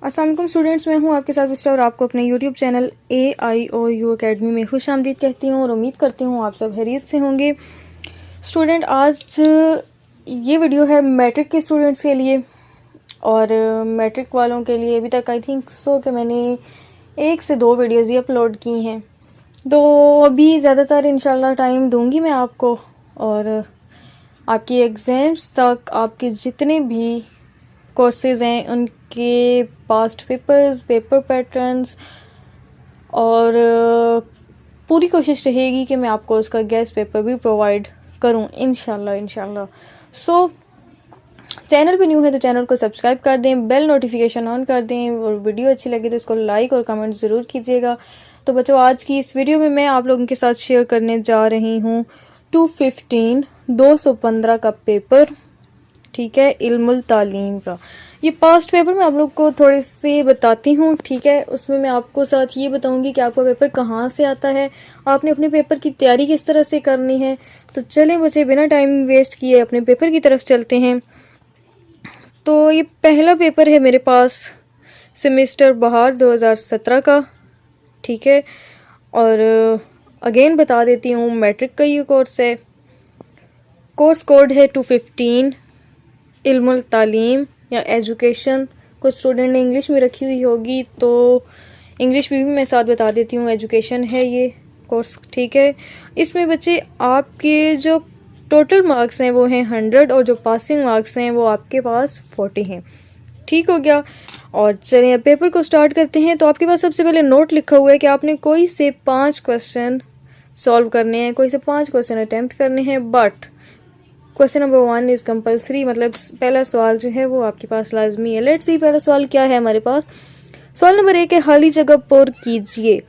अस्सलाम वालेकुम स्टूडेंट्स, मैं हूं आपके साथ विस्टा और आपको अपने यूट्यूब चैनल AIOU अकेडमी में खुश आमदीद कहती हूं और उम्मीद करती हूं आप सब खैरियत से होंगे। स्टूडेंट, आज ये वीडियो है मैट्रिक के स्टूडेंट्स के लिए और मैट्रिक वालों के लिए अभी तक आई थिंक सो कि मैंने 1 से 2 वीडियोज़ ही अपलोड की हैं, तो अभी ज़्यादातर इंशाल्लाह टाइम दूंगी मैं आपको और आपकी एग्ज़ाम्स तक आपके जितने भी कोर्सेज हैं उनके पास्ट पेपर्स, पेपर पैटर्न्स और पूरी कोशिश रहेगी कि मैं आपको उसका गेस्ट पेपर भी प्रोवाइड करूं इंशाल्लाह। सो चैनल पे न्यू है तो चैनल को सब्सक्राइब कर दें, बेल नोटिफिकेशन ऑन कर दें और वीडियो अच्छी लगे तो इसको लाइक और कमेंट ज़रूर कीजिएगा। तो बच्चों, आज की इस वीडियो में मैं आप लोगों के साथ शेयर करने जा रही हूँ 215 का पेपर, ठीक है, इल्मुल तालीम का। ये पास्ट पेपर मैं आप लोग को थोड़े से बताती हूँ, ठीक है। उसमें मैं आपको साथ ये बताऊंगी कि आपका पेपर कहाँ से आता है, आपने अपने पेपर की तैयारी किस तरह से करनी है। तो चलें बच्चे, बिना टाइम वेस्ट किए अपने पेपर की तरफ चलते हैं। तो ये पहला पेपर है मेरे पास सेमेस्टर बहार 2017 का, ठीक है। और अगेन बता देती हूँ, मैट्रिक का ये कोर्स है। कोर्स कोड है 215 इल्मुल तालीम या एजुकेशन। कुछ स्टूडेंट ने इंग्लिश में रखी हुई होगी तो इंग्लिश में भी मैं साथ बता देती हूँ, एजुकेशन है ये कोर्स, ठीक है। इसमें बच्चे आपके जो टोटल मार्क्स हैं वो हैं 100 और जो पासिंग मार्क्स हैं वो आपके पास 40 हैं, ठीक हो गया। और चलिए पेपर को स्टार्ट करते हैं। तो आपके पास सबसे पहले नोट लिखा हुआ है कि आपने कोई से 5 क्वेश्चन सॉल्व करने हैं, कोई से 5 क्वेश्चन अटैम्प्ट करने हैं, but question number 1 is compulsory, मतलब पहला सवाल जो है वो आपके पास लाजमी है। लेट्स सी पहला सवाल क्या है हमारे पास। सवाल नंबर 1 है, खाली जगह पुर कीजिए,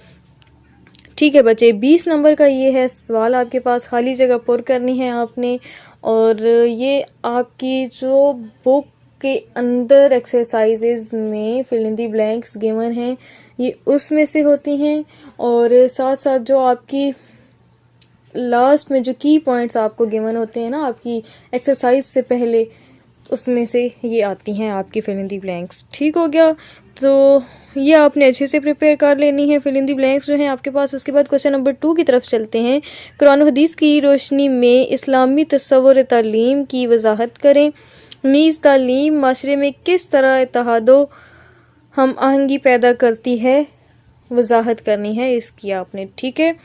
ठीक है बच्चे। 20 नंबर का ये है सवाल, आपके पास खाली जगह पुर करनी है आपने। और ये आपकी जो बुक के अंदर एक्सरसाइजेज में fill in the blanks given हैं, ये उसमें से होती हैं। और साथ साथ जो आपकी लास्ट में जो की पॉइंट्स आपको गिवन होते हैं ना आपकी एक्सरसाइज से पहले, उसमें से ये आती हैं आपकी फिल इन दी ब्लैंक्स, ठीक हो गया। तो ये आपने अच्छे से प्रिपेयर कर लेनी है फिल इन दी ब्लैंक्स जो हैं आपके पास। उसके बाद क्वेश्चन नंबर 2 की तरफ चलते हैं। कुरान और हदीस की रोशनी में इस्लामी तस्वुर तालीम की वजाहत करें। नीज़ तालीम माशरे में किस तरह इत्तेहादो हम आहंगी पैदा करती है, वजाहत करनी है इसकी आपने, ठीक है।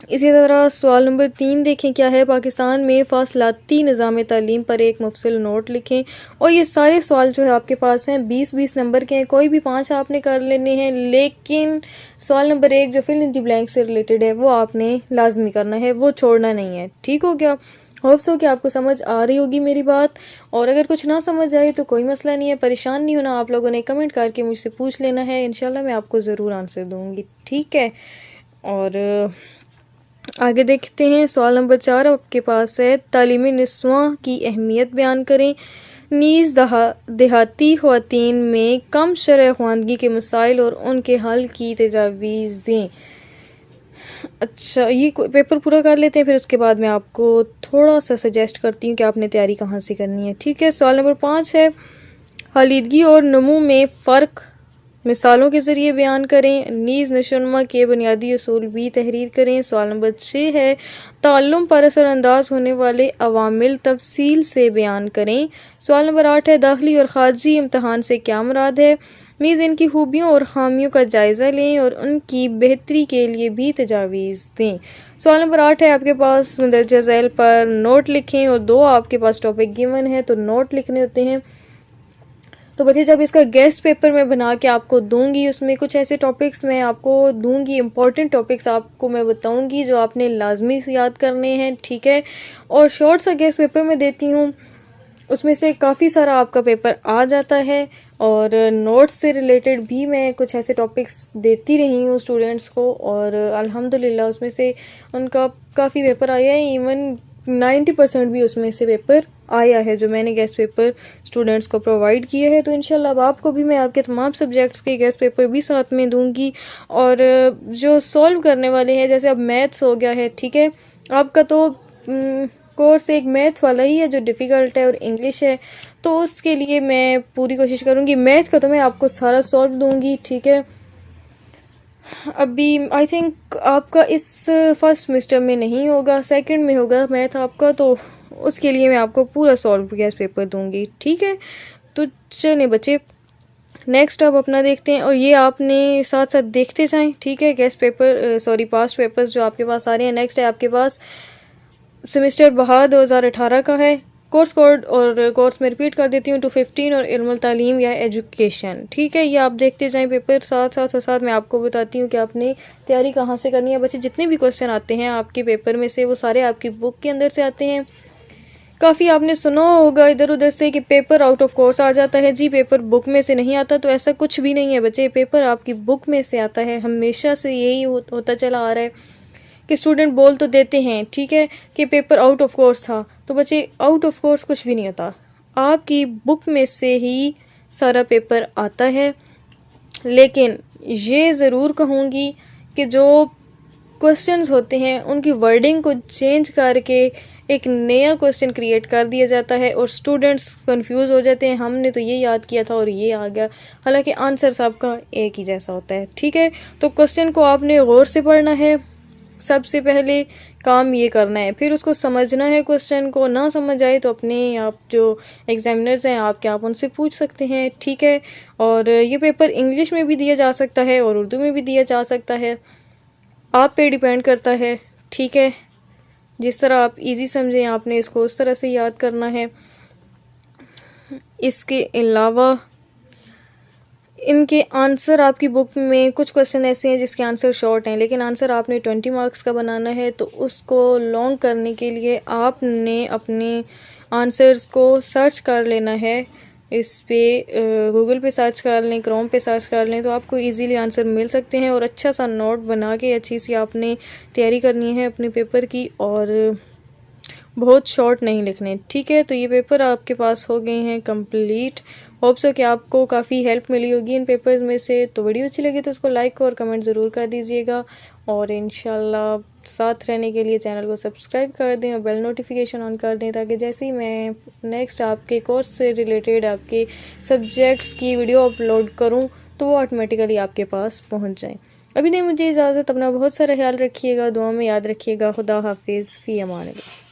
इसी तरह सवाल नंबर 3 देखें क्या है। पाकिस्तान में फासलाती निज़ाम तालीम पर एक मुफस्सिल नोट लिखें। और ये सारे सवाल जो है आपके पास हैं 20-20 नंबर के हैं, कोई भी 5 आपने कर लेने हैं, लेकिन सवाल नंबर 1 जो फिल इन दी ब्लैंक से रिलेटेड है वो आपने लाजमी करना है, वो छोड़ना नहीं है, ठीक हो गया। होप्स हो कि आपको समझ आ रही होगी मेरी बात। और अगर कुछ ना समझ आए तो कोई मसला नहीं है, परेशान नहीं होना, आप लोगों ने कमेंट करके मुझसे पूछ लेना है, इंशाल्लाह मैं आपको ज़रूर आंसर दूँगी, ठीक है। और आगे देखते हैं। सवाल नंबर 4 आपके पास है, तालीमी निस्वां की अहमियत बयान करें। नीज़ देहाती ख़वातीन में कम शरह ख़वानगी के मसाइल और उनके हल की तजावीज़ दें। अच्छा, ये पेपर पूरा कर लेते हैं, फिर उसके बाद मैं आपको थोड़ा सा सजेस्ट करती हूँ कि आपने तैयारी कहाँ से करनी है, ठीक है। सवाल नंबर 5 है, हालिदगी और नमू में फ़र्क मिसालों के ज़रिए बयान करें। नीज़ नशोनुमा के बुनियादी असूल भी तहरीर करें। सवाल नंबर 6 है, ताल्लुम पर असरअंदाज होने वाले अवामिल तफसील से बयान करें। सवाल नंबर 8 है, दाखिली और खारजी इम्तहान से क्या मुराद है। नीज़ इनकी खूबियों और खामियों का जायज़ा लें और उनकी बेहतरी के लिए भी तजावीज़ दें। सवाल नंबर 8 है आपके पास, मंदरजा झैल पर नोट लिखें और 2 आपके पास टॉपिक गिवन है तो नोट लिखने होते हैं। तो बच्चे, जब इसका गेस्ट पेपर मैं बना के आपको दूंगी, उसमें कुछ ऐसे टॉपिक्स मैं आपको दूंगी, इंपॉर्टेंट टॉपिक्स आपको मैं बताऊंगी जो आपने लाजमी से याद करने हैं, ठीक है। और शॉर्ट सा गेस्ट पेपर मैं देती हूँ, उसमें से काफ़ी सारा आपका पेपर आ जाता है। और नोट्स से रिलेटेड भी मैं कुछ ऐसे टॉपिक्स देती रही हूँ स्टूडेंट्स को और अल्हम्दुलिल्लाह उसमें से उनका काफ़ी पेपर आया है। इवन 90% भी उसमें से पेपर आया है जो मैंने गेस्ट पेपर स्टूडेंट्स को प्रोवाइड किए हैं। तो इंशाल्लाह अब आपको भी मैं आपके तमाम सब्जेक्ट्स के गेस्ट पेपर भी साथ में दूंगी। और जो सॉल्व करने वाले हैं, जैसे अब मैथ्स हो गया है, ठीक है, आपका तो कोर्स एक मैथ वाला ही है जो डिफ़िकल्ट है और इंग्लिश है। तो उसके लिए मैं पूरी कोशिश करूँगी। मैथ का तो मैं आपको सारा सॉल्व दूँगी, ठीक है। अभी आई थिंक आपका इस फर्स्ट सेमेस्टर में नहीं होगा, सेकंड में होगा मैथ आपका, तो उसके लिए मैं आपको पूरा सॉल्व गैस पेपर दूंगी, ठीक है। तो चलें बच्चे, नेक्स्ट अब अपना देखते हैं, और ये आपने साथ साथ देखते जाएं, ठीक है। Gas paper sorry past papers जो आपके पास आ रहे हैं। नेक्स्ट है आपके पास सेमेस्टर बहार 2018 का है। कोर्स कोड और कोर्स में रिपीट कर देती हूँ 215 और इल्मुल तालीम या एजुकेशन, ठीक है। ये आप देखते जाएं पेपर साथ साथ, और साथ मैं आपको बताती हूँ कि आपने तैयारी कहाँ से करनी है। बच्चे जितने भी क्वेश्चन आते हैं आपके पेपर में से वो सारे आपकी बुक के अंदर से आते हैं। काफ़ी आपने सुना होगा इधर उधर से कि पेपर आउट ऑफ कोर्स आ जाता है। जी पेपर बुक में से नहीं आता, तो ऐसा कुछ भी नहीं है बच्चे, पेपर आपकी बुक में से आता है। हमेशा से यही होता चला आ रहा है कि स्टूडेंट बोल तो देते हैं, ठीक है, कि पेपर आउट ऑफ कोर्स था। तो बच्चे आउट ऑफ कोर्स कुछ भी नहीं होता, आपकी बुक में से ही सारा पेपर आता है। लेकिन ये ज़रूर कहूँगी कि जो क्वेश्चंस होते हैं उनकी वर्डिंग को चेंज करके एक नया क्वेश्चन क्रिएट कर दिया जाता है और स्टूडेंट्स कंफ्यूज हो जाते हैं, हमने तो ये याद किया था और ये आ गया, हालांकि आंसर सबका एक ही जैसा होता है, ठीक है। तो क्वेश्चन को आपने गौर से पढ़ना है, सबसे पहले काम ये करना है, फिर उसको समझना है। क्वेश्चन को ना समझ आए तो अपने आप जो एग्जामिनर्स हैं आपके, आप उनसे पूछ सकते हैं, ठीक है। और ये पेपर इंग्लिश में भी दिया जा सकता है और उर्दू में भी दिया जा सकता है, आप पे डिपेंड करता है, ठीक है। जिस तरह आप इजी समझें आपने इसको उस तरह से याद करना है। इसके अलावा इनके आंसर आपकी बुक में कुछ क्वेश्चन ऐसे हैं जिसके आंसर शॉर्ट हैं, लेकिन आंसर आपने 20 मार्क्स का बनाना है। तो उसको लॉन्ग करने के लिए आपने अपने आंसर्स को सर्च कर लेना है। इस पे गूगल पे सर्च कर लें, क्रोम पे सर्च कर लें, तो आपको इजीली आंसर मिल सकते हैं। और अच्छा सा नोट बना के अच्छी सी आपने तैयारी करनी है अपने पेपर की, और बहुत शॉर्ट नहीं लिखने, ठीक है। तो ये पेपर आपके पास हो गए हैं कंप्लीट। होप सो कि आपको काफ़ी हेल्प मिली होगी इन पेपर्स में से। तो वीडियो अच्छी लगी तो उसको लाइक और कमेंट ज़रूर कर दीजिएगा, और इंशाल्लाह साथ रहने के लिए चैनल को सब्सक्राइब कर दें और बेल नोटिफिकेशन ऑन कर दें, ताकि जैसे ही मैं नेक्स्ट आपके कोर्स से रिलेटेड आपके सब्जेक्ट्स की वीडियो अपलोड करूँ तो वो ऑटोमेटिकली आपके पास पहुँच जाएँ। अभी नहीं मुझे इजाज़त, अपना बहुत सारा ख्याल रखिएगा, दुआ में याद रखिएगा। खुदा हाफिज़, फ़ी अमान अल्लाह।